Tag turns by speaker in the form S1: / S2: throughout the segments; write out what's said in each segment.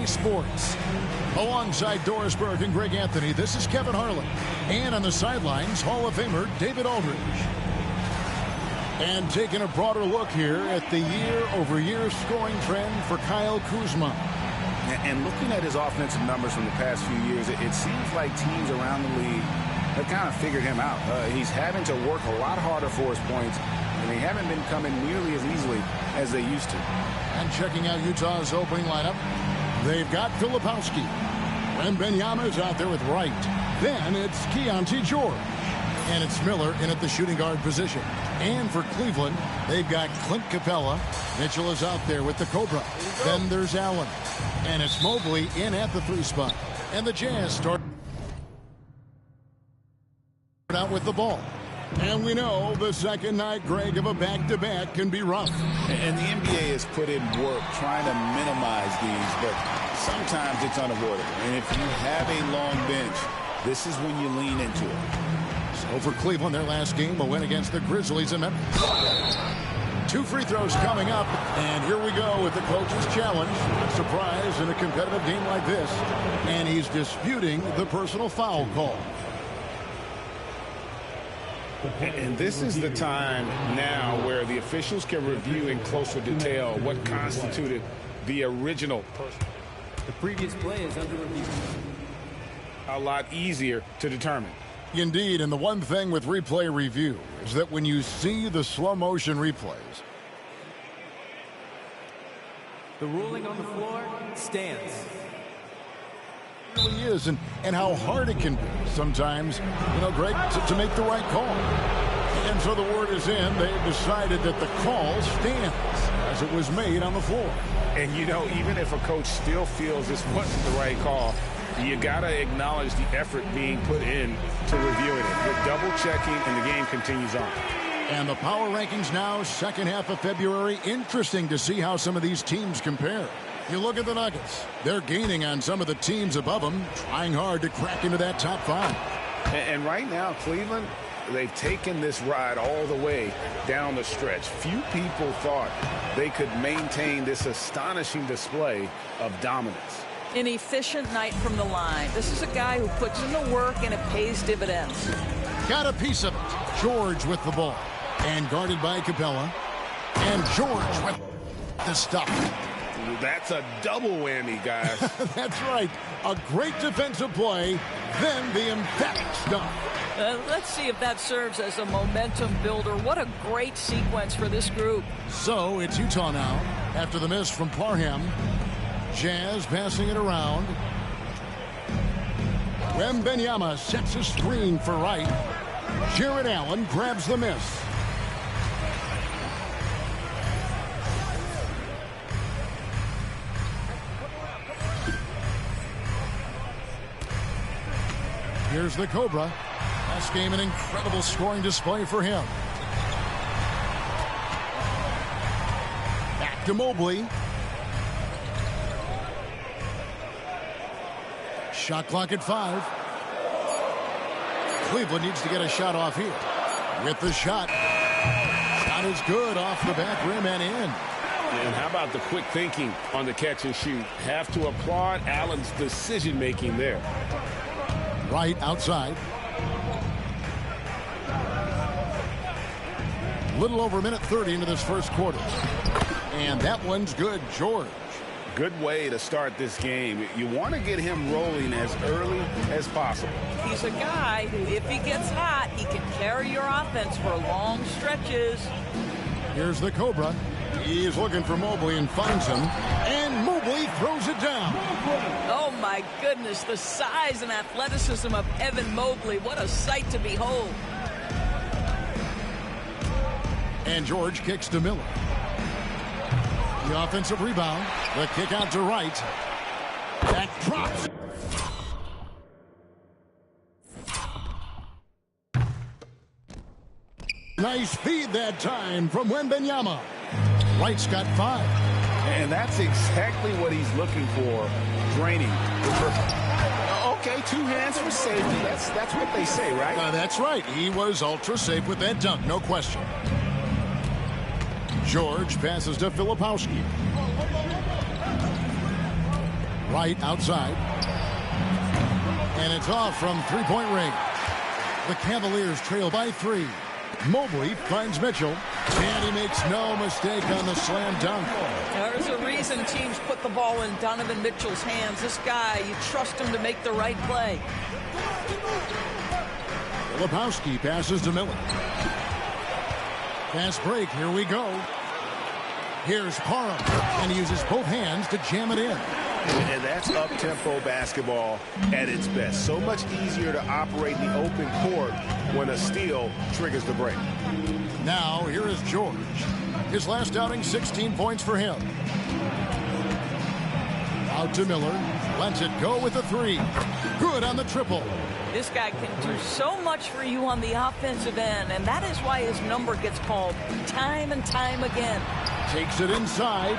S1: Sports. Alongside Doris Burke and Greg Anthony, this is Kevin Harlan. And on the sidelines, Hall of Famer David Aldridge. And taking a broader look here at the year-over-year scoring trend for Kyle Kuzma.
S2: And looking at his offensive numbers from the past few years, it seems like teams around the league have kind of figured him out. He's having to work a lot harder for his points, and they haven't been coming nearly as easily as they used to.
S1: And checking out Utah's opening lineup, they've got Filipowski. Wembanyama is out there with Wright. Then it's Keontae George. And it's Miller in at the shooting guard position. And for Cleveland, they've got Clint Capella. Mitchell is out there with the Cobra. Then there's Allen. And it's Mobley in at the 3 spot. And the Jazz start out with the ball. And we know the second night, Greg, of a back-to-back can be rough.
S2: And the NBA has put in work trying to minimize these, but sometimes it's unavoidable. And if you have a long bench, this is when you lean into it.
S1: So for Cleveland, their last game, a win against the Grizzlies in Memphis. 2 free throws coming up, and here we go with the coach's challenge. Surprise in a competitive game like this, and he's disputing the personal foul call.
S2: And this is the time now where the officials can review in closer detail what constituted the original person.
S3: The previous play is under review.
S2: A lot easier to determine.
S1: Indeed, and the one thing with replay review is that when you see the slow motion replays,
S3: the ruling on the floor stands.
S1: It really is, and how hard it can be sometimes, Greg, to make the right call. And so the word is in. They've decided that the call stands as it was made on the floor.
S2: And, even if a coach still feels this wasn't the right call, you got to acknowledge the effort being put in to reviewing it. They're double-checking, and the game continues on.
S1: And the power rankings now, second half of February. Interesting to see how some of these teams compare. You look at the Nuggets. They're gaining on some of the teams above them, trying hard to crack into that top 5.
S2: And right now, Cleveland, they've taken this ride all the way down the stretch. Few people thought they could maintain this astonishing display of dominance.
S4: An efficient night from the line. This is a guy who puts in the work, and it pays dividends.
S1: Got a piece of it. George with the ball. And guarded by Capella. And George with the stop.
S2: That's a double whammy, guys.
S1: That's right. A great defensive play, then the emphatic stop.
S4: Let's see if that serves as a momentum builder. What a great sequence for this group.
S1: So it's Utah now after the miss from Parham. Jazz passing it around. Wembanyama sets a screen for Wright. Jarrett Allen grabs the miss. Here's the Cobra. Last game, an incredible scoring display for him. Back to Mobley. Shot clock at 5. Cleveland needs to get a shot off here. With the shot. Shot is good off the back rim and in.
S2: And how about the quick thinking on the catch and shoot? Have to applaud Allen's decision-making there.
S1: Right outside. Little over a minute 30 into this first quarter. And that one's good. George.
S2: Good way to start this game. You want to get him rolling as early as possible.
S4: He's a guy who, if he gets hot, he can carry your offense for long stretches.
S1: Here's the Cobra. He's looking for Mobley and finds him. And Mobley throws it down.
S4: Oh, my goodness. The size and athleticism of Evan Mobley. What a sight to behold.
S1: And George kicks to Miller. The offensive rebound. The kick out to Wright. That drops. Nice feed that time from Wembanyama. Wright's got 5.
S2: And that's exactly what he's looking for. Draining. Okay, 2 hands for safety. That's what they say, right?
S1: That's right. He was ultra safe with that dunk, no question. George passes to Filipowski. Right outside. And it's off from three-point range. The Cavaliers trail by 3. Mobley finds Mitchell. And he makes no mistake on the slam dunk.
S4: There's a reason teams put the ball in Donovan Mitchell's hands. This guy, you trust him to make the right play.
S1: Filipowski passes to Miller. Fast break, here we go. Here's Parham, and he uses both hands to jam it in.
S2: And that's up-tempo basketball at its best. So much easier to operate the open court when a steal triggers the break.
S1: Now, here is George. His last outing, 16 points for him. Out to Miller. Lets it go with a 3. Good on the triple.
S4: This guy can do so much for you on the offensive end, and that is why his number gets called time and time again.
S1: Takes it inside.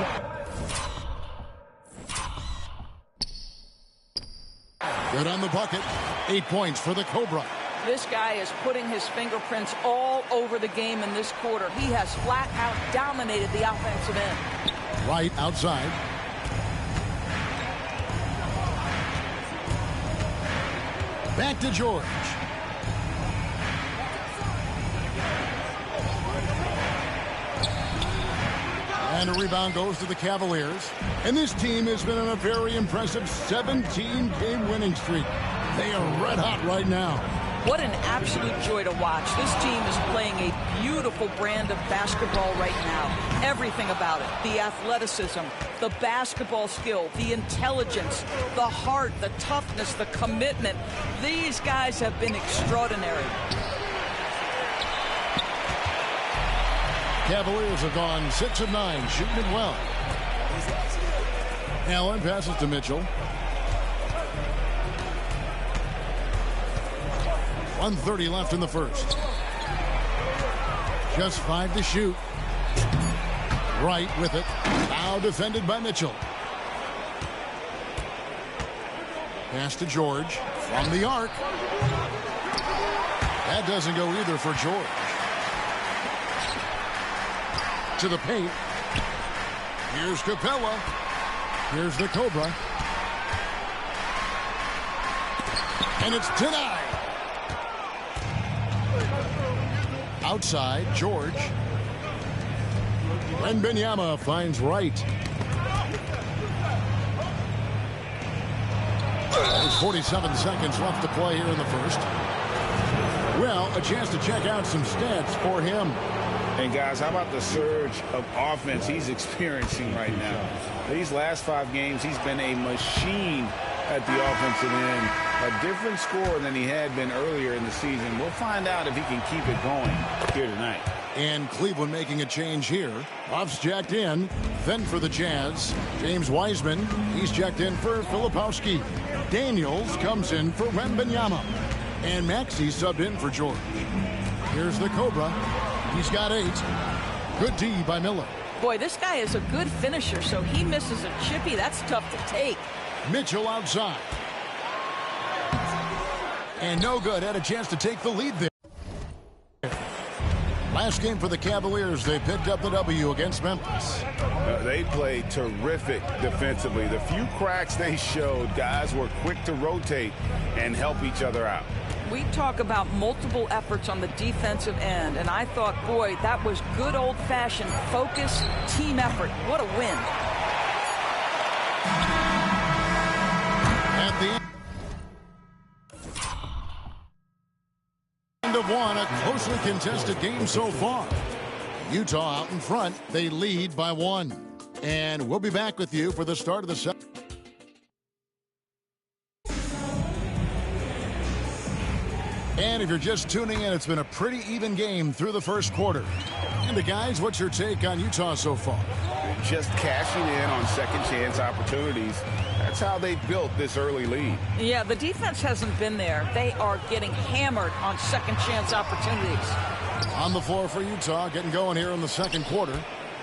S1: Good on the bucket. 8 points for the Cobra.
S4: This guy is putting his fingerprints all over the game in this quarter. He has flat out dominated the offensive end.
S1: Right outside. Back to George. And a rebound goes to the Cavaliers. And this team has been on a very impressive 17-game winning streak. They are red hot right now.
S4: What an absolute joy to watch. This team is playing a beautiful brand of basketball right now. Everything about it. The athleticism, the basketball skill, the intelligence, the heart, the toughness, the commitment. These guys have been extraordinary.
S1: Cavaliers have gone 6 of 9, shooting it well. Allen passes to Mitchell. 1:30 left in the first. Just 5 to shoot. Right with it. Now defended by Mitchell. Pass to George from the arc. That doesn't go either for George. To the paint. Here's Capella. Here's the Cobra. And it's denied. Outside, George. Wembanyama finds Wright. There's 47 seconds left to play here in the first. Well, a chance to check out some stats for him.
S2: And guys, how about the surge of offense he's experiencing right now? These last 5 games, he's been a machine at the offensive end. A different score than he had been earlier in the season. We'll find out if he can keep it going here tonight.
S1: And Cleveland making a change here. Buff's jacked in. Then for the Jazz, James Wiseman. He's checked in for Filipowski. Daniels comes in for Wembanyama. And Maxey subbed in for George. Here's the Cobra. He's got 8. Good D by Miller.
S4: Boy, this guy is a good finisher, so he misses a chippy. That's tough to take.
S1: Mitchell outside. And no good. Had a chance to take the lead there. Last game for the Cavaliers, they picked up the W against Memphis.
S2: They played terrific defensively. The few cracks they showed, guys were quick to rotate and help each other out.
S4: We talk about multiple efforts on the defensive end, and I thought, boy, that was good old-fashioned focus, team effort. What a win.
S1: At the end of one, a closely contested game so far. Utah out in front. They lead by 1. And we'll be back with you for the start of the second. And if you're just tuning in, it's been a pretty even game through the first quarter. And guys, what's your take on Utah so far?
S2: Just cashing in on second chance opportunities. That's how they built this early lead.
S4: Yeah, the defense hasn't been there. They are getting hammered on second chance opportunities.
S1: On the floor for Utah, getting going here in the second quarter.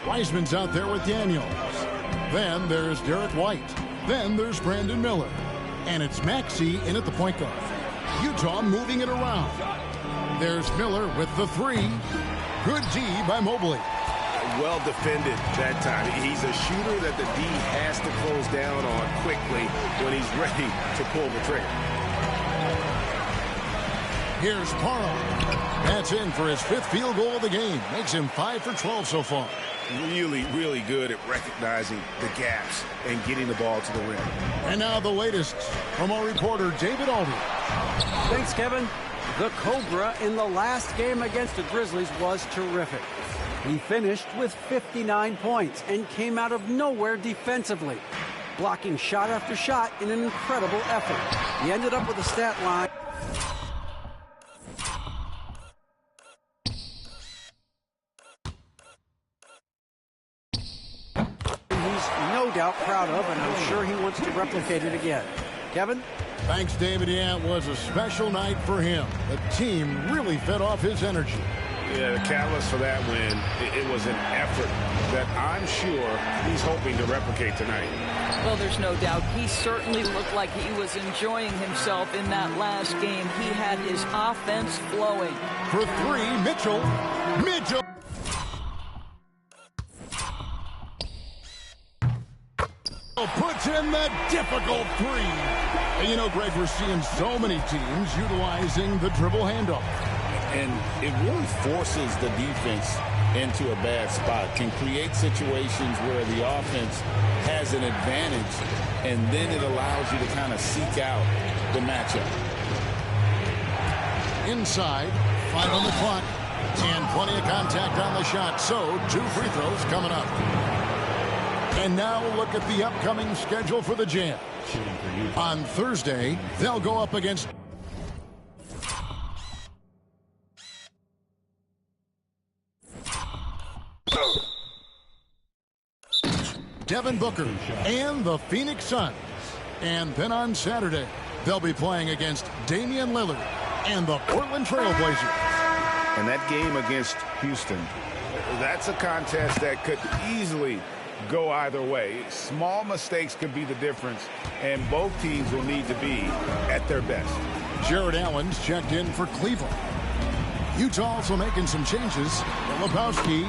S1: Wiseman's out there with Daniels. Then there's Derek White. Then there's Brandon Miller. And it's Maxey in at the point guard. Utah moving it around. There's Miller with the 3. Good D by Mobley.
S2: well defended that time. He's a shooter that the D has to close down on quickly when he's ready to pull the trigger.
S1: Here's Parham. That's in for his 5th field goal of the game. Makes him 5 for 12 so far.
S2: Really, really good at recognizing the gaps and getting the ball to the rim.
S1: And now the latest from our reporter, David Aldridge.
S5: Thanks, Kevin. The Cobra in the last game against the Grizzlies was terrific. He finished with 59 points and came out of nowhere defensively, blocking shot after shot in an incredible effort. He ended up with a stat line. He's no doubt proud of, and I'm sure he wants to replicate it again. Kevin?
S1: Thanks, David. Yeah, it was a special night for him. The team really fed off his energy.
S2: Yeah, the catalyst for that win, it was an effort that I'm sure he's hoping to replicate tonight.
S4: Well, there's no doubt. He certainly looked like he was enjoying himself in that last game. He had his offense flowing.
S1: For 3, Mitchell. Mitchell. Puts in the difficult 3. And you know, Greg, we're seeing so many teams utilizing the dribble handoff.
S6: And it really forces the defense into a bad spot. Can create situations where the offense has an advantage, and then it allows you to kind of seek out the matchup.
S1: Inside, 5 on the clock, and plenty of contact on the shot. So 2 free throws coming up. And now look at the upcoming schedule for the Jazz. On Thursday, they'll go up against Devin Booker and the Phoenix Suns. And then on Saturday, they'll be playing against Damian Lillard and the Portland Trail Blazers.
S2: And that game against Houston, that's a contest that could easily go either way. Small mistakes could be the difference, and both teams will need to be at their best.
S1: Jared Allen's checked in for Cleveland. Utah also making some changes. Lepowski.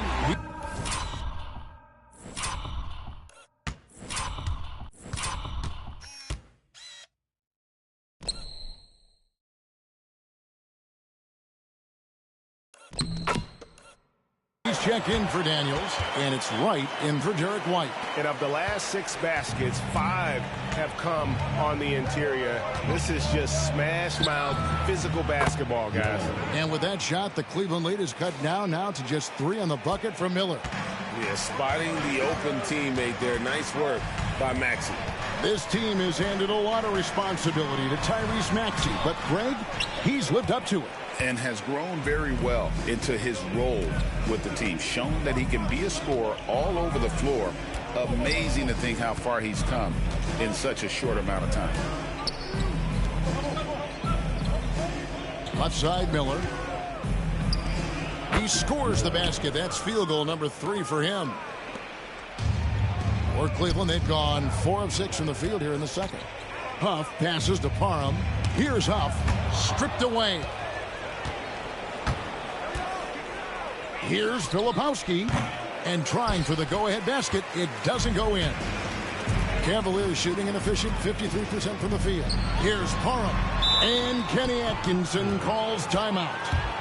S1: Check in for Daniels, and it's Wright in for Derek White.
S7: And of the last 6 baskets, 5 have come on the interior. This is just smash mouth physical basketball, guys.
S1: And with that shot, the Cleveland lead is cut down now to just 3 on the bucket for Miller.
S6: Yeah, spotting the open teammate there. Nice work by Maxey.
S1: This team has handed a lot of responsibility to Tyrese Maxey, but Greg, he's lived up to it.
S6: And has grown very well into his role with the team. Shown that he can be a scorer all over the floor. Amazing to think how far he's come in such a short amount of time.
S1: Left side, Miller. He scores the basket. That's field goal number 3 for him. For Cleveland, they've gone 4 of 6 from the field here in the second. Huff passes to Parham. Here's Huff. Stripped away. Here's Filipowski, and trying for the go-ahead basket. It doesn't go in. Cavaliers shooting an efficient 53% from the field. Here's Parham, and Kenny Atkinson calls timeout.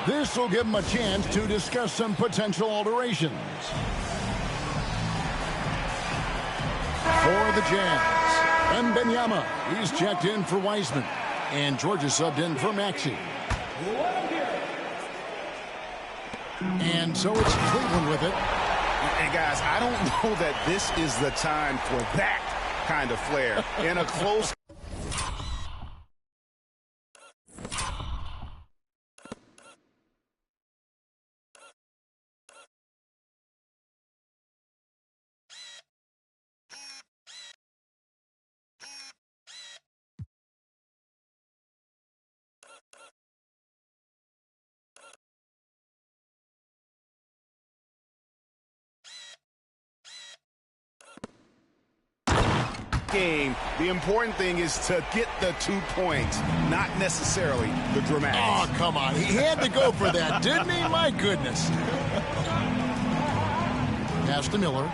S1: This will give him a chance to discuss some potential alterations. For the Jazz, Wembanyama, he's checked in for Wiseman, and Georgia subbed in for Maxey. And so it's Cleveland with it.
S2: And guys, I don't know that this is the time for that kind of flair in a close. Game, the important thing is to get the 2 points, not necessarily the dramatics.
S1: Oh, come on. He had to go for that, didn't he? My goodness. Pass to Miller.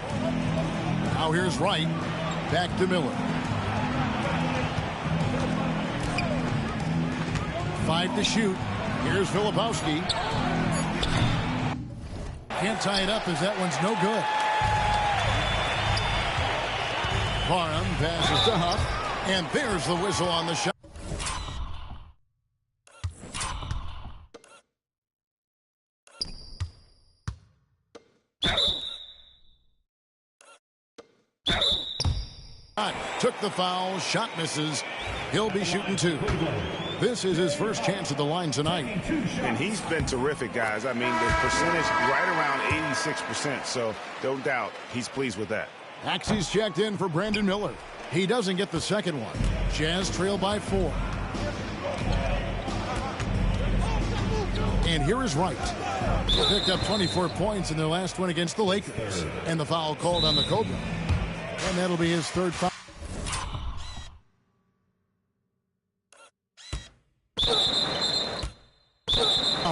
S1: Now here's Wright. Back to Miller. 5 to shoot. Here's Filipowski. Can't tie it up as that one's no good. Parham passes to Huff. And there's the whistle on the shot. Took the foul, shot misses. He'll be shooting 2. This is his first chance at the line tonight.
S2: And he's been terrific, guys. I mean, the percentage right around 86%, so no doubt he's pleased with that.
S1: Maxey's checked in for Brandon Miller. He doesn't get the second one. Jazz trail by 4. And here is Wright. He picked up 24 points in their last one against the Lakers. And the foul called on the Cobra. And that'll be his third foul.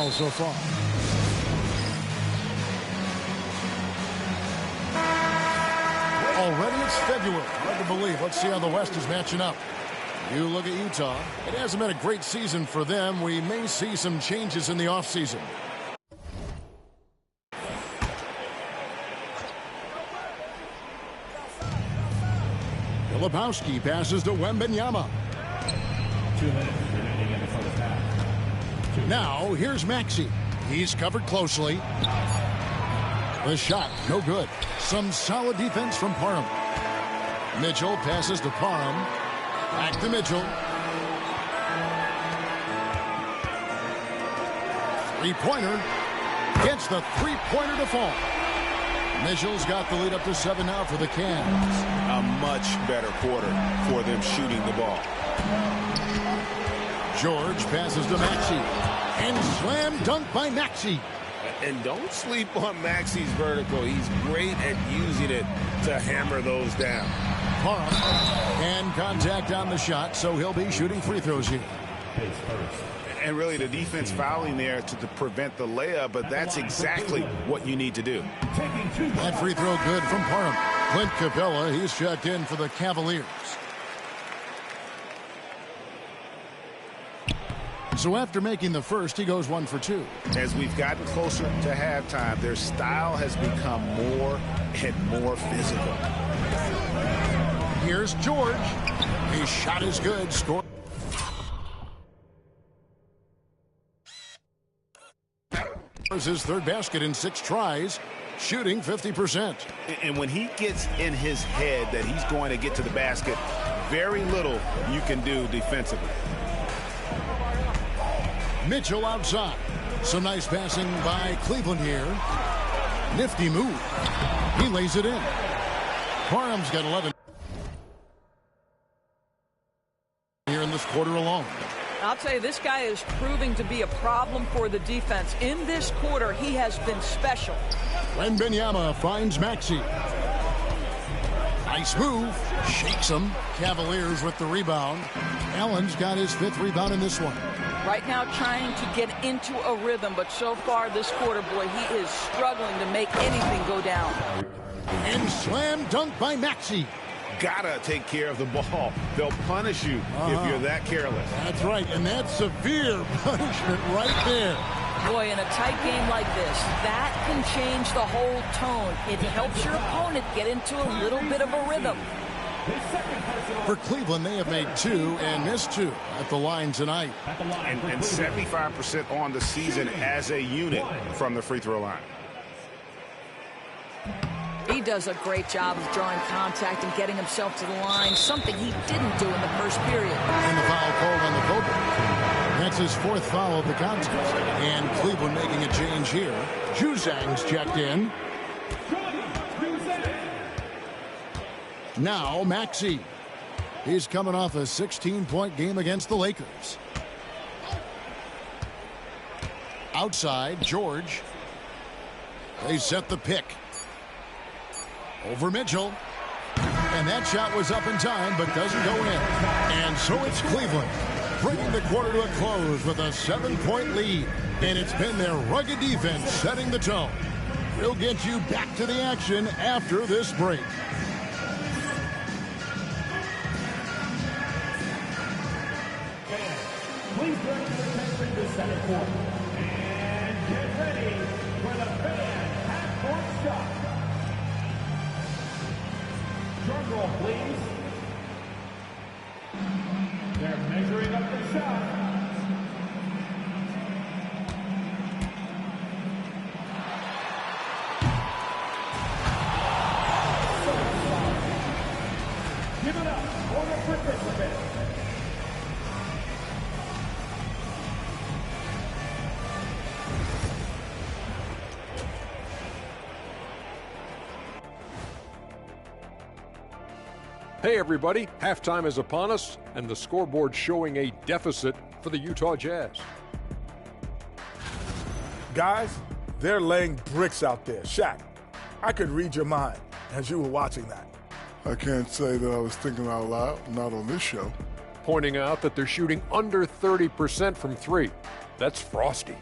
S1: So far. Already it's February. Hard to believe. Let's see how the West is matching up. You look at Utah. It hasn't been a great season for them. We may see some changes in the offseason. Filipowski passes to Wembanyama.
S8: 2 minutes remaining in the first half.
S1: Now, here's Maxey. He's covered closely. The shot, no good. Some solid defense from Parham. Mitchell passes to Parham. Back to Mitchell. 3-pointer. Gets the 3-pointer to fall. Mitchell's got the lead up to 7 now for the Cavs.
S2: A much better quarter for them shooting the ball.
S1: George passes to Maxey. And slam dunk by Maxey.
S7: And don't sleep on Maxey's vertical. He's great at using it to hammer those down.
S1: Parham. And contact on the shot, so he'll be shooting free throws here.
S2: And really the defense fouling there to prevent the layup, but that's exactly what you need to do.
S1: That free throw good from Parham. Clint Capella, he's checked in for the Cavaliers. So after making the first, he goes 1 for 2.
S2: As we've gotten closer to halftime, their style has become more and more physical.
S1: Here's George. His shot is good. Score. His third basket in 6 tries, shooting 50%.
S2: And when he gets in his head that he's going to get to the basket, very little you can do defensively.
S1: Mitchell outside. Some nice passing by Cleveland here. Nifty move. He lays it in. Parham's got 11 here in this quarter alone.
S4: I'll tell you, this guy is proving to be a problem for the defense. In this quarter, he has been special.
S1: Wembanyama finds Maxey. Nice move. Shakes him. Cavaliers with the rebound. Allen's got his 5th rebound in this one.
S4: Right now trying to get into a rhythm, but so far this quarter, boy, he is struggling to make anything go down.
S1: And slam dunk by Maxey.
S2: Gotta take care of the ball. They'll punish you if you're that careless.
S1: That's right, and that's severe punishment right there.
S4: Boy, in a tight game like this, that can change the whole tone. It helps your opponent get into a little bit of a rhythm.
S1: For Cleveland, they have made 2 and missed 2 at the line tonight.
S2: And 75% on the season as a unit from the free throw line.
S4: He does a great job of drawing contact and getting himself to the line, something he didn't do in the first period.
S1: And the foul called on the Cobra. That's his 4th foul of the contest. And Cleveland making a change here. Juzang's checked in. Now Maxey. He's coming off a 16-point game against the Lakers. Outside, George. They set the pick. Over Mitchell. And that shot was up in time, but doesn't go in. And so it's Cleveland, bringing the quarter to a close with a 7-point lead. And it's been their rugged defense setting the tone. We'll get you back to the action after this break.
S8: Please bring your attention to center court. And get ready for the fan half-court shot. Drum roll, please. They're measuring up the shot. Give it up for the participants.
S9: Hey everybody, halftime is upon us and the scoreboard showing a deficit for the Utah Jazz.
S10: Guys, they're laying bricks out there. Shaq, I could read your mind as you were watching that.
S11: I can't say that I was thinking out loud, not on this show.
S9: Pointing out that they're shooting under 30% from three. That's frosty.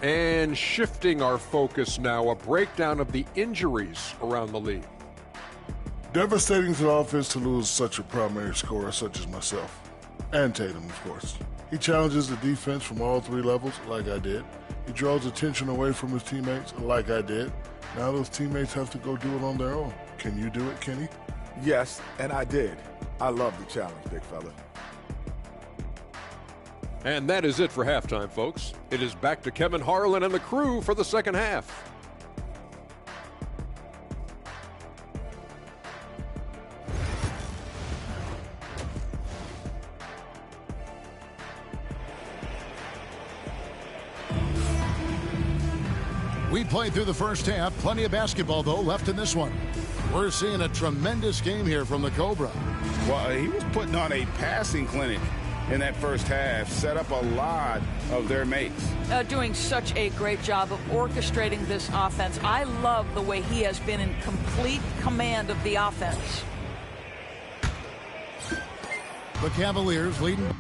S9: And shifting our focus now, a breakdown of the injuries around the league.
S11: Devastating to the offense to lose such a primary scorer such as myself. And Tatum, of course. He challenges the defense from all three levels, like I did. He draws attention away from his teammates, like I did. Now those teammates have to go do it on their own. Can you do it, Kenny?
S10: Yes, and I did. I love the challenge, big fella.
S9: And that is it for halftime, folks. It is back to Kevin Harlan and the crew for the second half.
S1: We played through the first half. Plenty of basketball, though, left in this one. We're seeing a tremendous game here from the Cobra.
S2: Well, he was putting on a passing clinic in that first half, set up a lot of their mates.
S4: Doing such a great job of orchestrating this offense. I love the way he has been in complete command of the offense.
S1: The Cavaliers leading.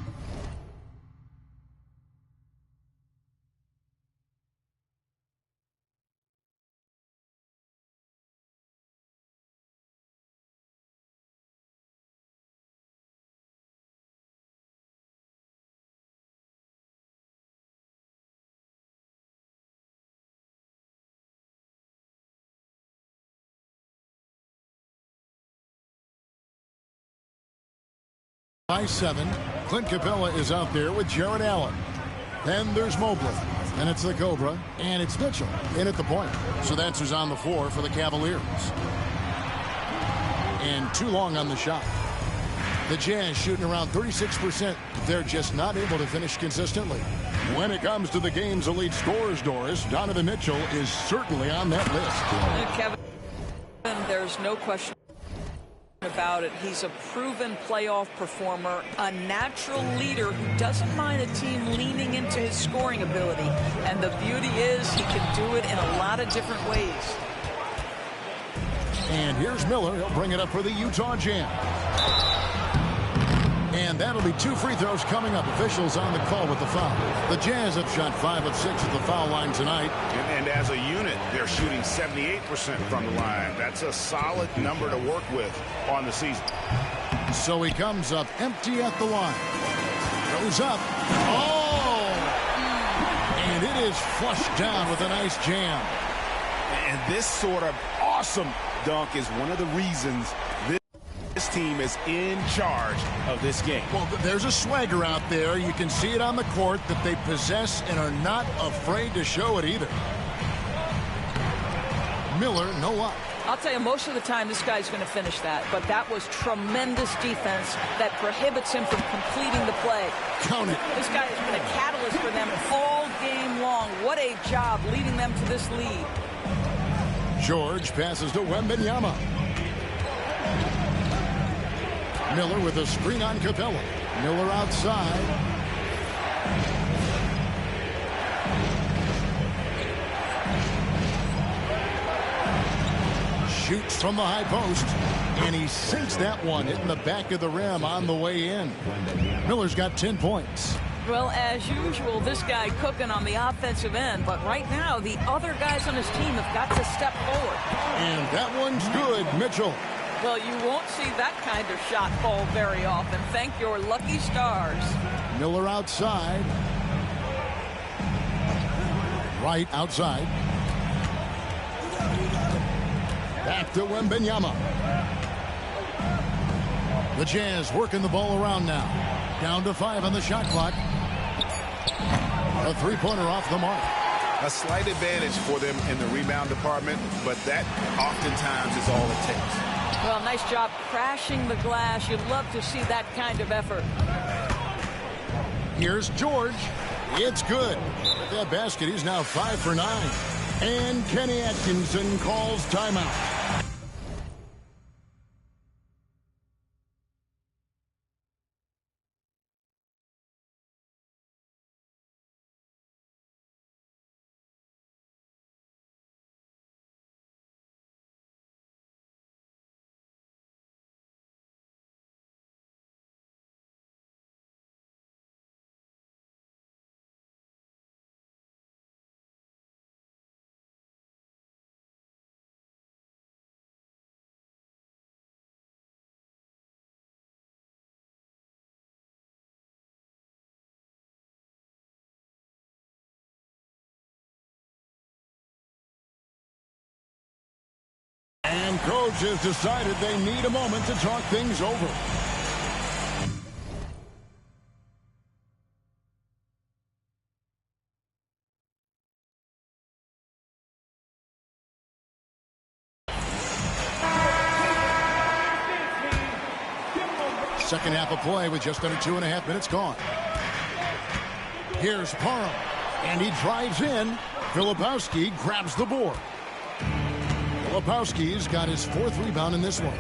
S1: By 7, Clint Capella is out there with Jared Allen. Then there's Mobley, and it's the Cobra, and it's Mitchell in at the point. So that's who's on the floor for the Cavaliers. And too long on the shot. The Jazz shooting around 36%. They're just not able to finish consistently. When it comes to the game's elite scorers, Doris, Donovan Mitchell is certainly on that list.
S4: Kevin, there's no question about it. He's a proven playoff performer, a natural leader who doesn't mind a team leaning into his scoring ability. And the beauty is he can do it in a lot of different ways.
S1: And here's Miller. He'll bring it up for the Utah Jazz. And that'll be 2 free throws coming up. Officials on the call with the foul. The Jazz have shot 5 of 6 at the foul line tonight.
S2: And as a unit, they're shooting 78% from the line. That's a solid number to work with on the season.
S1: So he comes up empty at the line. Goes up. Oh! And it is flushed down with a nice jam.
S2: And this sort of awesome dunk is one of the reasons this team is in charge of this game.
S1: Well, there's a swagger out there. You can see it on the court that they possess and are not afraid to show it either. Miller, no luck.
S4: I'll tell you, most of the time this guy's going to finish that, but that was tremendous defense that prohibits him from completing the play.
S1: Count it.
S4: This guy has been a catalyst for them all game long. What a job leading them to this lead.
S1: George passes to Wembanyama. Miller with a screen on Capella. Miller outside. Shoots from the high post. And he sinks that one, hitting the back of the rim on the way in. Miller's got 10 points.
S4: Well, as usual, this guy cooking on the offensive end, but right now the other guys on his team have got to step forward.
S1: And that one's good, Mitchell.
S4: Well, you won't see that kind of shot fall very often. Thank your lucky stars.
S1: Miller outside. Right outside. Back to Wembanyama. The Jazz working the ball around now. Down to 5 on the shot clock. A three-pointer off the mark.
S2: A slight advantage for them in the rebound department, but that oftentimes is all it takes.
S4: Well, nice job crashing the glass. You'd love to see that kind of effort.
S1: Here's George. It's good. With that basket, he's now 5 for 9. And Kenny Atkinson calls timeout. And coach has decided they need a moment to talk things over. Second half of play with just under 2.5 minutes gone. Here's Parham, and he drives in. Filipowski grabs the board. Filipowski's got his 4th rebound in this one.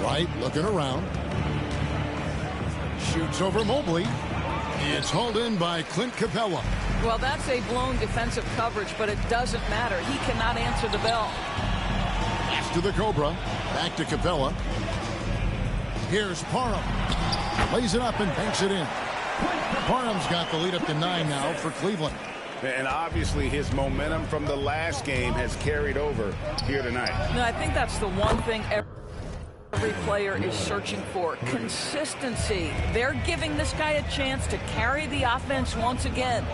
S1: Wright looking around. Shoots over Mobley. It's hauled in by Clint Capella.
S4: Well, that's a blown defensive coverage, but it doesn't matter. He cannot answer the bell.
S1: Pass to the Cobra. Back to Capella. Here's Parham. Lays it up and banks it in. Parham's got the lead up to 9 now for Cleveland.
S2: And obviously his momentum from the last game has carried over here tonight.
S4: No, I think that's the one thing every player is searching for. Consistency. They're giving this guy a chance to carry the offense once again.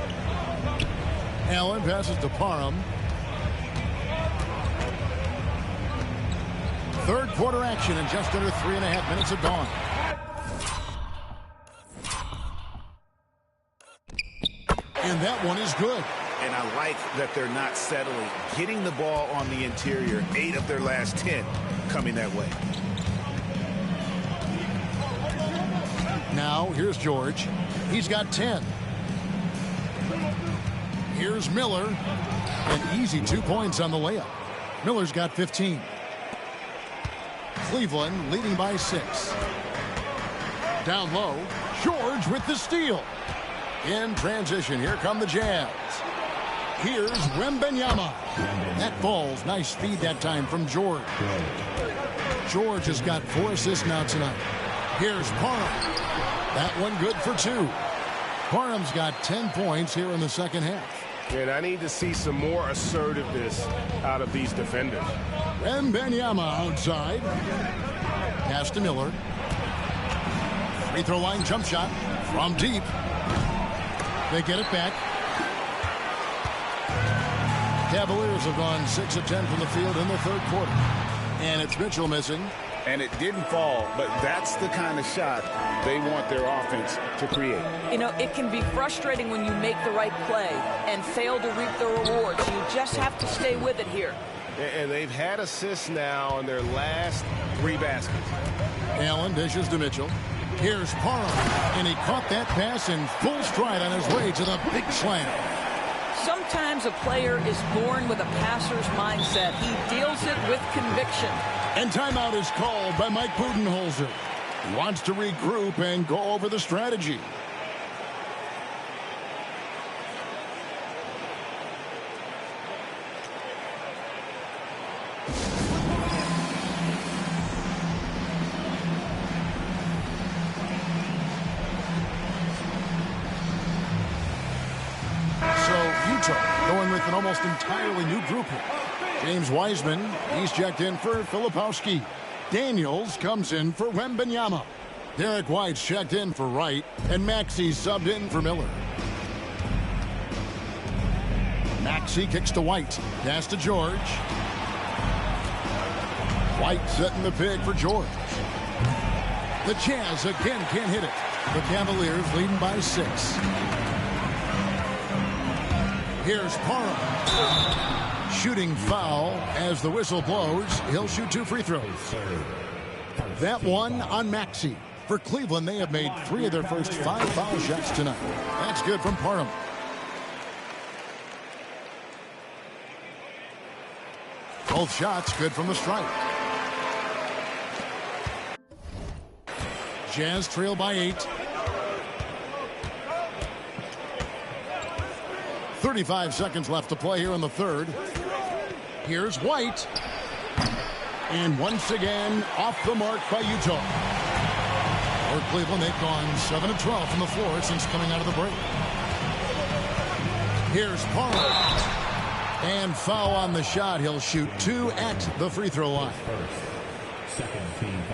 S1: Allen passes to Parham. Third quarter action and just under 3.5 minutes have gone. And that one is good.
S2: And I like that they're not settling. Getting the ball on the interior, 8 of their last 10 coming that way.
S1: Now, here's George. He's got 10. Here's Miller. An easy 2 points on the layup. Miller's got 15. Cleveland leading by 6. Down low, George with the steal. In transition, here come the Jazz. Here's Wembanyama. That falls. Nice feed that time from George. George has got 4 assists now tonight. Here's Parham. That one good for 2. Parham's got 10 points here in the second half.
S7: And I need to see some more assertiveness out of these defenders.
S1: Wembanyama outside. Pass to Miller. Free throw line jump shot from deep. They get it back. Cavaliers have gone 6 of 10 from the field in the third quarter. And it's Mitchell missing.
S2: And it didn't fall, but that's the kind of shot they want their offense to create.
S4: You know, it can be frustrating when you make the right play and fail to reap the rewards. You just have to stay with it here.
S7: And they've had assists now on their last 3 baskets.
S1: Allen dishes to Mitchell. Here's Parham, and he caught that pass in full stride on his way to the big slam.
S4: Sometimes a player is born with a passer's mindset. He deals it with conviction.
S1: And timeout is called by Mike Budenholzer. He wants to regroup and go over the strategy. Going with an almost entirely new group here. James Wiseman, he's checked in for Filipowski. Daniels comes in for Wembanyama. Derek White's checked in for Wright, and Maxey's subbed in for Miller. Maxey kicks to White. Pass to George. White setting the pick for George. The Jazz again can't hit it. The Cavaliers leading by 6. Here's Parham. Shooting foul as the whistle blows. He'll shoot 2 free throws. That one on Maxey. For Cleveland, they have made 3 of their first 5 foul shots tonight. That's good from Parham. Both shots good from the stripe. Jazz trail by 8. 35 seconds left to play here in the third. Here's White. And once again, off the mark by Utah. For Cleveland, they've gone 7 of 12 from the floor since coming out of the break. Here's Parham. And foul on the shot. He'll shoot 2 at the free throw line.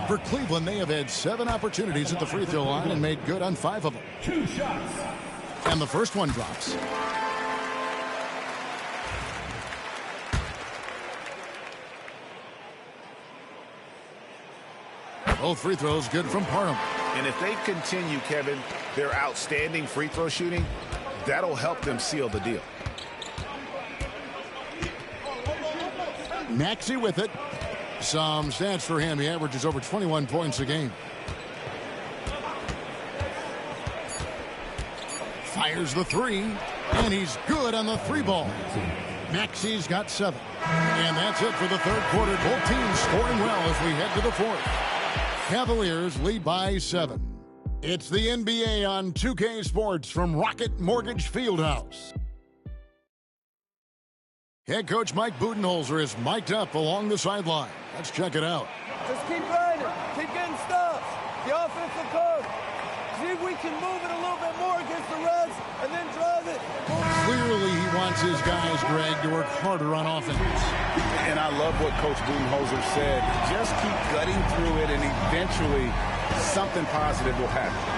S1: For Cleveland, they have had 7 opportunities at the free throw line and made good on 5 of them.
S8: 2 shots.
S1: And the first one drops. Both free throws good from Parham.
S2: And if they continue, Kevin, their outstanding free throw shooting, that'll help them seal the deal.
S1: Maxey with it. Some stats for him. He averages over 21 points a game. Fires the 3. And he's good on the 3 ball. Maxey's got 7. And that's it for the third quarter. Both teams scoring well as we head to the fourth. Cavaliers lead by 7. It's the NBA on 2K Sports from Rocket Mortgage Fieldhouse. Head coach Mike Budenholzer is mic'd up along the sideline. Let's check it out.
S12: Just keep grinding. Keep getting stops. The offensive code. See if we can move it a little bit more against the Reds and then drive it.
S1: Clearly he wants his guys, Greg, to work harder on offense.
S2: And I love what Coach Budenholzer said. Just keep gutting through it and eventually something positive will happen.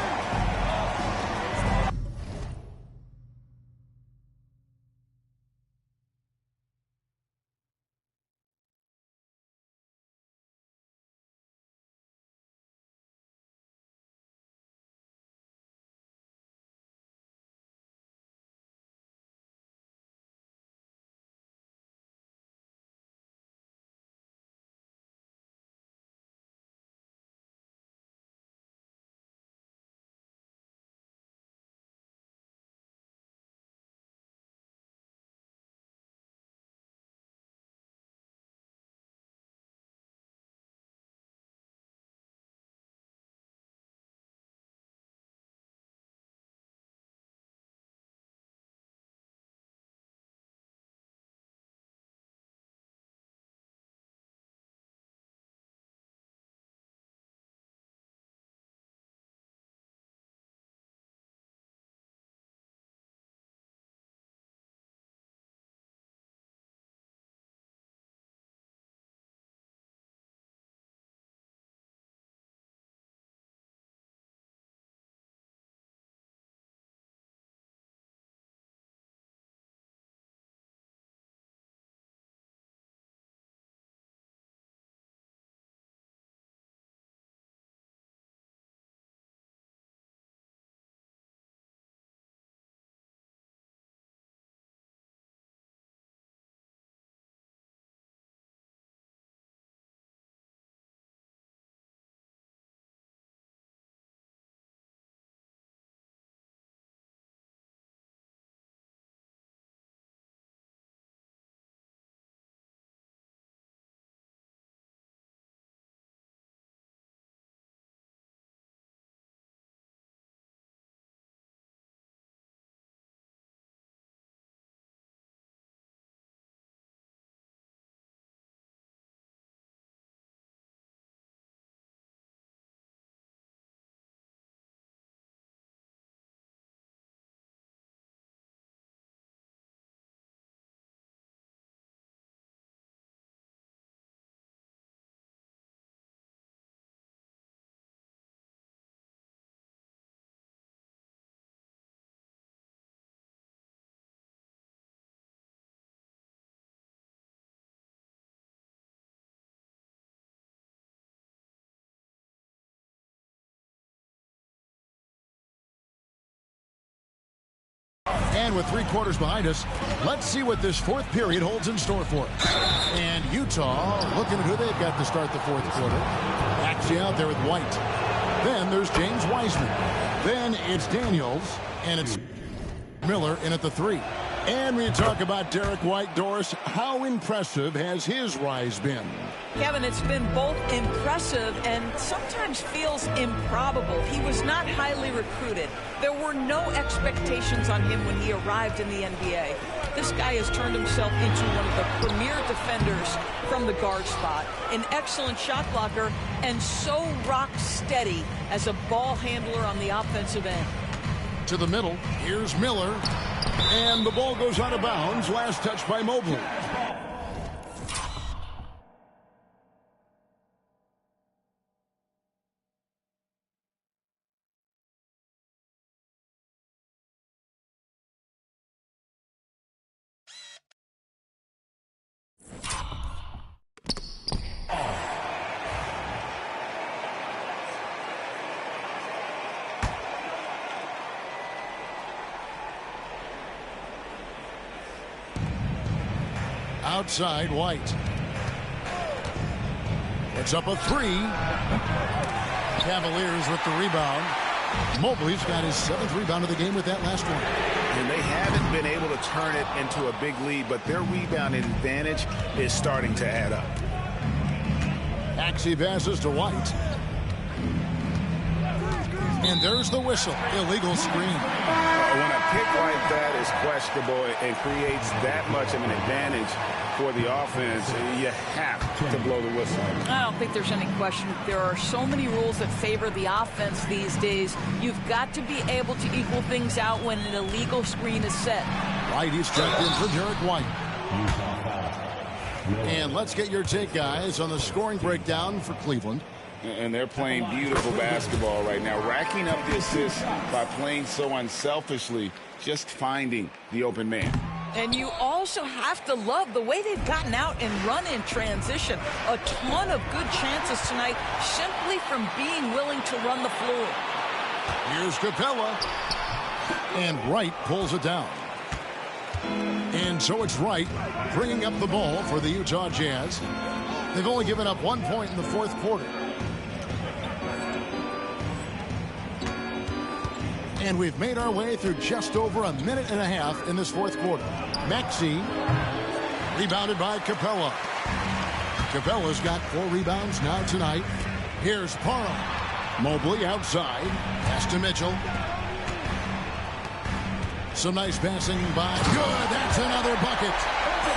S1: And with 3 quarters behind us, let's see what this 4th period holds in store for us. And Utah looking at who they've got to start the 4th quarter. Actually out there with White. Then there's James Wiseman. Then it's Daniels. And it's Miller in at the 3. And we talk about Derek White, Doris. How impressive has his rise been?
S4: Kevin, it's been both impressive and sometimes feels improbable. He was not highly recruited. There were no expectations on him when he arrived in the NBA. This guy has turned himself into one of the premier defenders from the guard spot, an excellent shot blocker, and so rock steady as a ball handler on the offensive end.
S1: To the middle, here's Miller, and the ball goes out of bounds. Last touch by Mobley. Outside, White. It's up a 3. Cavaliers with the rebound. Mobley's got his 7th rebound of the game with that last one.
S2: And they haven't been able to turn it into a big lead, but their rebound advantage is starting to add up.
S1: Maxey passes to White. And there's the whistle. Illegal screen.
S2: When a pick like that is questionable and creates that much of an advantage for the offense, you have to blow the whistle.
S4: I don't think there's any question. There are so many rules that favor the offense these days. You've got to be able to equal things out when an illegal screen is set.
S1: White is checked in for Derek White. And let's get your take, guys, on the scoring breakdown for Cleveland.
S6: And they're playing beautiful basketball right now, racking up the assists by playing so unselfishly, just finding the open man.
S4: And you also have to love the way they've gotten out and run in transition. A ton of good chances tonight simply from being willing to run the floor.
S1: Here's Capella. And Wright pulls it down. And so it's Wright bringing up the ball for the Utah Jazz. They've only given up 1 point in the 4th quarter. And we've made our way through just over a minute and a half in this 4th quarter. Maxey rebounded by Capella. Capella's got 4 rebounds now tonight. Here's Parham. Mobley outside. Pass to Mitchell. Some nice passing by. Good. That's another bucket.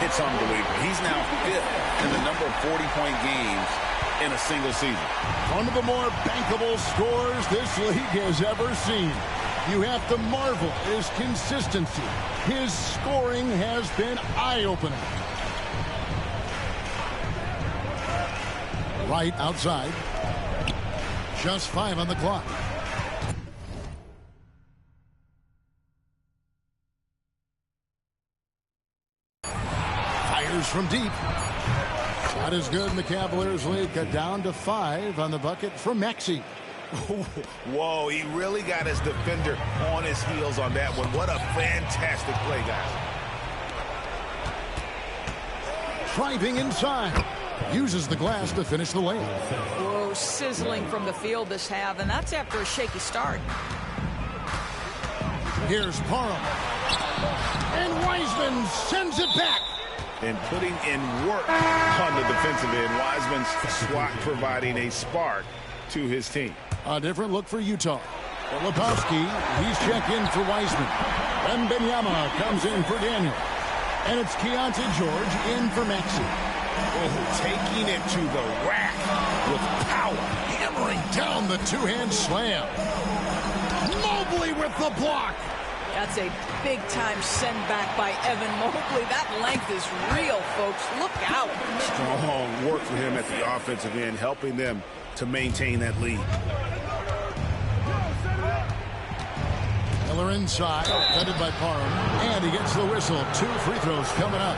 S6: It's unbelievable. He's now 5th in the number of 40-point games in a single season.
S1: One of the more bankable scorers this league has ever seen. You have to marvel at his consistency. His scoring has been eye-opening. Right outside. Just 5 on the clock. Fires from deep. Shot is good, and the Cavaliers lead cut down to 5 on the bucket from Maxey.
S2: Whoa, he really got his defender on his heels on that one. What a fantastic play, guys.
S1: Driving inside. Uses the glass to finish the lane.
S4: Whoa, sizzling from the field this half, and that's after a shaky start.
S1: Here's Parham. And Wiseman sends it back.
S2: And putting in work on the defensive end. Wiseman's swat providing a spark to his team.
S1: A different look for Utah. Lepowski, he's checked in for Wiseman. Wembanyama comes in for Daniel. And it's Keontae George in for Maxey.
S2: Oh, taking it to the rack with power.
S1: Hammering down the two-hand slam. Mobley with the block.
S4: That's a big-time send back by Evan Mobley. That length is real, folks. Look out.
S2: Strong work for him at the offensive end, helping them to maintain that lead.
S1: Miller inside, defended by Parham, and he gets the whistle. 2 free throws coming up.